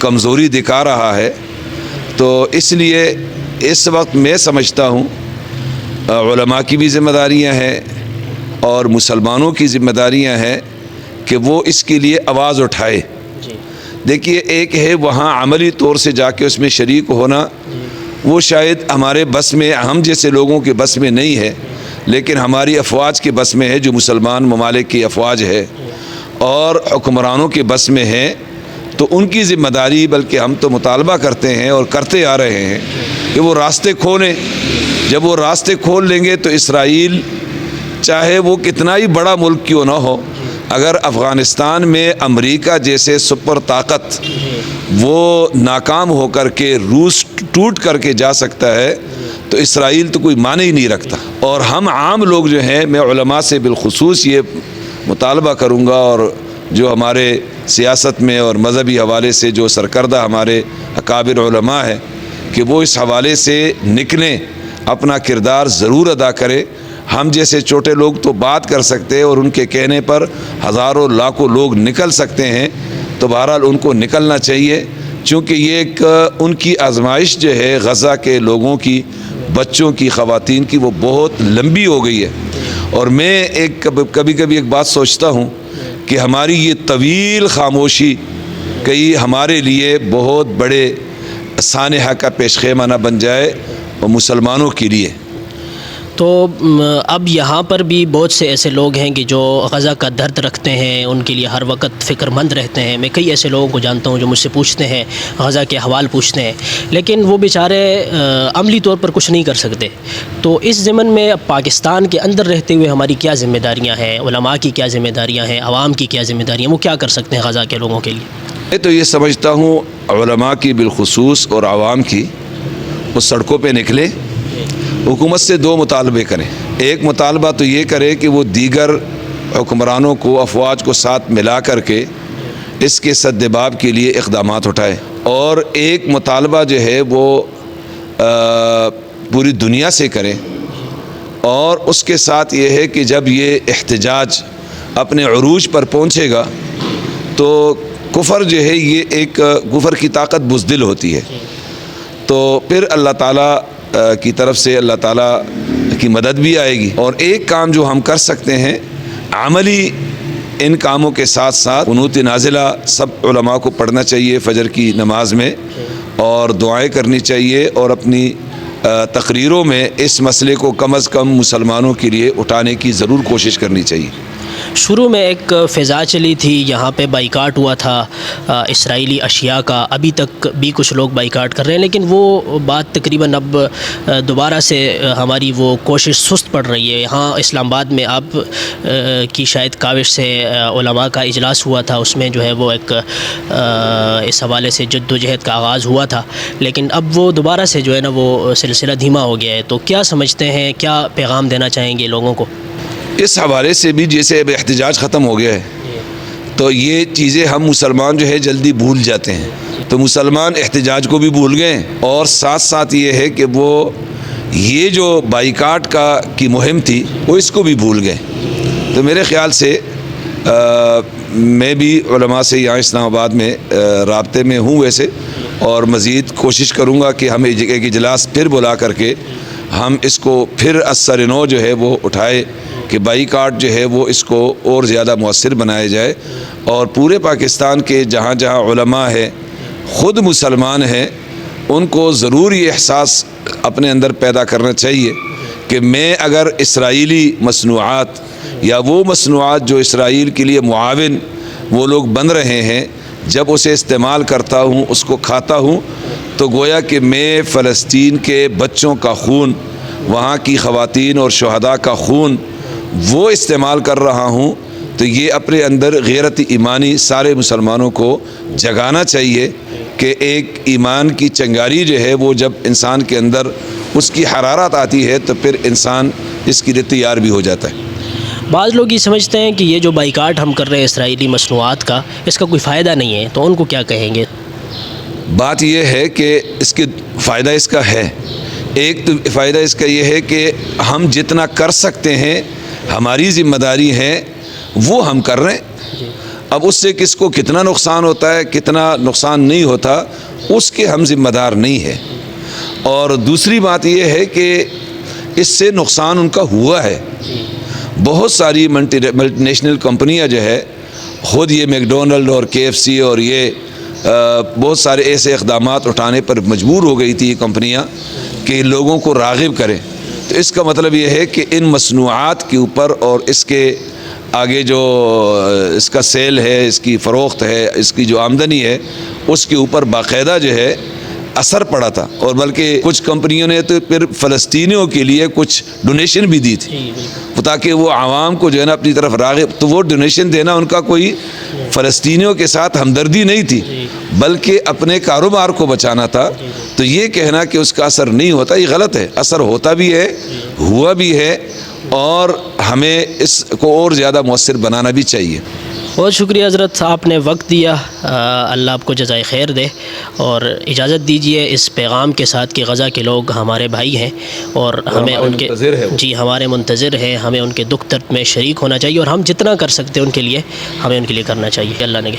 کمزوری دکھا رہا ہے. تو اس لیے اس وقت میں سمجھتا ہوں علماء کی بھی ذمہ داریاں ہیں اور مسلمانوں کی ذمہ داریاں ہیں کہ وہ اس کے لیے آواز اٹھائے. دیکھیے ایک ہے وہاں عملی طور سے جا کے اس میں شریک ہونا، وہ شاید ہمارے بس میں، ہم جیسے لوگوں کے بس میں نہیں ہے، لیکن ہماری افواج کے بس میں ہے، جو مسلمان ممالک کی افواج ہے اور حکمرانوں کے بس میں ہے. تو ان کی ذمہ داری، بلکہ ہم تو مطالبہ کرتے ہیں اور کرتے آ رہے ہیں کہ وہ راستے کھولیں. جب وہ راستے کھول لیں گے تو اسرائیل چاہے وہ کتنا ہی بڑا ملک کیوں نہ ہو، اگر افغانستان میں امریکہ جیسے سپر طاقت وہ ناکام ہو کر کے، روس ٹوٹ کر کے جا سکتا ہے، تو اسرائیل تو کوئی معنی ہی نہیں رکھتا. اور ہم عام لوگ جو ہیں، میں علماء سے بالخصوص یہ مطالبہ کروں گا، اور جو ہمارے سیاست میں اور مذہبی حوالے سے جو سرکردہ ہمارے اکابر علماء ہیں، کہ وہ اس حوالے سے نکلیں، اپنا کردار ضرور ادا کریں. ہم جیسے چھوٹے لوگ تو بات کر سکتے ہیں اور ان کے کہنے پر ہزاروں لاکھوں لوگ نکل سکتے ہیں، تو بہرحال ان کو نکلنا چاہیے، چونکہ یہ ایک ان کی آزمائش جو ہے غزہ کے لوگوں کی، بچوں کی، خواتین کی، وہ بہت لمبی ہو گئی ہے. اور میں کبھی کبھی ایک بات سوچتا ہوں کہ ہماری یہ طویل خاموشی کئی ہمارے لیے بہت بڑے سانحہ کا پیش خیمہ نہ بن جائے اور مسلمانوں کے لیے. تو اب یہاں پر بھی بہت سے ایسے لوگ ہیں کہ جو غزہ کا درد رکھتے ہیں، ان کے لیے ہر وقت فکر مند رہتے ہیں. میں کئی ایسے لوگوں کو جانتا ہوں جو مجھ سے پوچھتے ہیں، غزہ کے احوال پوچھتے ہیں، لیکن وہ بیچارے عملی طور پر کچھ نہیں کر سکتے. تو اس ضمن میں پاکستان کے اندر رہتے ہوئے ہماری کیا ذمہ داریاں ہیں، علماء کی کیا ذمہ داریاں ہیں، عوام کی کیا ذمہ داریاں، وہ کیا کر سکتے ہیں غزہ کے لوگوں کے لیے؟ میں تو یہ سمجھتا ہوں علماء کی بالخصوص اور عوام کی، وہ سڑکوں پہ نکلے، حکومت سے دو مطالبے کریں. ایک مطالبہ تو یہ کرے کہ وہ دیگر حکمرانوں کو، افواج کو ساتھ ملا کر کے اس کے سدباب کے لیے اقدامات اٹھائے. اور ایک مطالبہ جو ہے وہ پوری دنیا سے کریں. اور اس کے ساتھ یہ ہے کہ جب یہ احتجاج اپنے عروج پر پہنچے گا تو کفر جو ہے، یہ ایک کفر کی طاقت بزدل ہوتی ہے، تو پھر اللہ تعالیٰ کی طرف سے اللہ تعالیٰ کی مدد بھی آئے گی. اور ایک کام جو ہم کر سکتے ہیں عملی، ان کاموں کے ساتھ ساتھ قنوت نازلہ سب علماء کو پڑھنا چاہیے فجر کی نماز میں، اور دعائیں کرنی چاہیے، اور اپنی تقریروں میں اس مسئلے کو کم از کم مسلمانوں کے لیے اٹھانے کی ضرور کوشش کرنی چاہیے. شروع میں ایک فضا چلی تھی، یہاں پہ بائیکاٹ ہوا تھا اسرائیلی اشیاء کا، ابھی تک بھی کچھ لوگ بائیکاٹ کر رہے ہیں، لیکن وہ بات تقریباً اب دوبارہ سے ہماری وہ کوشش سست پڑ رہی ہے. یہاں اسلام آباد میں آپ کی شاید کاوش سے علماء کا اجلاس ہوا تھا، اس میں جو ہے وہ ایک اس حوالے سے جد و جہد کا آغاز ہوا تھا، لیکن اب وہ دوبارہ سے جو ہے نا وہ سلسلہ دھیما ہو گیا ہے. تو کیا سمجھتے ہیں، کیا پیغام دینا چاہیں گے لوگوں کو؟ اس حوالے سے بھی جیسے اب احتجاج ختم ہو گیا ہے، تو یہ چیزیں ہم مسلمان جو ہے جلدی بھول جاتے ہیں. تو مسلمان احتجاج کو بھی بھول گئے، اور ساتھ ساتھ یہ ہے کہ وہ یہ جو بائیکاٹ کی مہم تھی وہ اس کو بھی بھول گئے. تو میرے خیال سے میں بھی علماء سے یہاں اسلام آباد میں رابطے میں ہوں ویسے، اور مزید کوشش کروں گا کہ ہم ایک اجلاس پھر بلا کر کے ہم اس کو پھر اثر نو جو ہے وہ اٹھائے کہ بائیکاٹ جو ہے وہ اس کو اور زیادہ مؤثر بنایا جائے. اور پورے پاکستان کے جہاں جہاں علماء ہیں، خود مسلمان ہیں، ان کو ضرور یہ احساس اپنے اندر پیدا کرنا چاہیے کہ میں اگر اسرائیلی مصنوعات یا وہ مصنوعات جو اسرائیل کے لیے معاون وہ لوگ بن رہے ہیں، جب اسے استعمال کرتا ہوں، اس کو کھاتا ہوں، تو گویا کہ میں فلسطین کے بچوں کا خون، وہاں کی خواتین اور شہداء کا خون وہ استعمال کر رہا ہوں. تو یہ اپنے اندر غیرت ایمانی سارے مسلمانوں کو جگانا چاہیے کہ ایک ایمان کی چنگاری جو ہے وہ جب انسان کے اندر اس کی حرارت آتی ہے تو پھر انسان اس کے لیے تیار بھی ہو جاتا ہے. بعض لوگ یہ سمجھتے ہیں کہ یہ جو بائیکاٹ ہم کر رہے ہیں اسرائیلی مصنوعات کا، اس کا کوئی فائدہ نہیں ہے، تو ان کو کیا کہیں گے؟ بات یہ ہے کہ اس کے فائدہ اس کا ہے. ایک تو فائدہ اس کا یہ ہے کہ ہم جتنا کر سکتے ہیں، ہماری ذمہ داری ہے وہ ہم کر رہے ہیں. اب اس سے کس کو کتنا نقصان ہوتا ہے کتنا نقصان نہیں ہوتا اس کے ہم ذمہ دار نہیں ہیں. اور دوسری بات یہ ہے کہ اس سے نقصان ان کا ہوا ہے. بہت ساری ملٹی نیشنل کمپنیاں جو ہے خود یہ میک ڈونلڈ اور KFC اور یہ بہت سارے ایسے اقدامات اٹھانے پر مجبور ہو گئی تھی یہ کمپنیاں کہ لوگوں کو راغب کریں. تو اس کا مطلب یہ ہے کہ ان مصنوعات کے اوپر اور اس کے آگے جو اس کا سیل ہے اس کی فروخت ہے اس کی جو آمدنی ہے اس کے اوپر باقاعدہ جو ہے اثر پڑا تھا. اور بلکہ کچھ کمپنیوں نے تو پھر فلسطینیوں کے لیے کچھ ڈونیشن بھی دی تھی تاکہ وہ عوام کو جو ہے نا اپنی طرف راغب. تو وہ ڈونیشن دینا ان کا کوئی فلسطینیوں کے ساتھ ہمدردی نہیں تھی بلکہ اپنے کاروبار کو بچانا تھا. تو یہ کہنا کہ اس کا اثر نہیں ہوتا یہ غلط ہے. اثر ہوتا بھی ہے ہوا بھی ہے اور ہمیں اس کو اور زیادہ مؤثر بنانا بھی چاہیے. بہت شکریہ حضرت آپ نے وقت دیا. اللہ آپ کو جزائے خیر دے. اور اجازت دیجیے اس پیغام کے ساتھ کہ غزہ کے لوگ ہمارے بھائی ہیں اور ہمیں ان کے جی ہمارے منتظر ہیں. ہمیں ان کے دکھ درد میں شریک ہونا چاہیے اور ہم جتنا کر سکتے ہیں ان کے لیے ہمیں ان کے لیے کرنا چاہیے. اللہ نے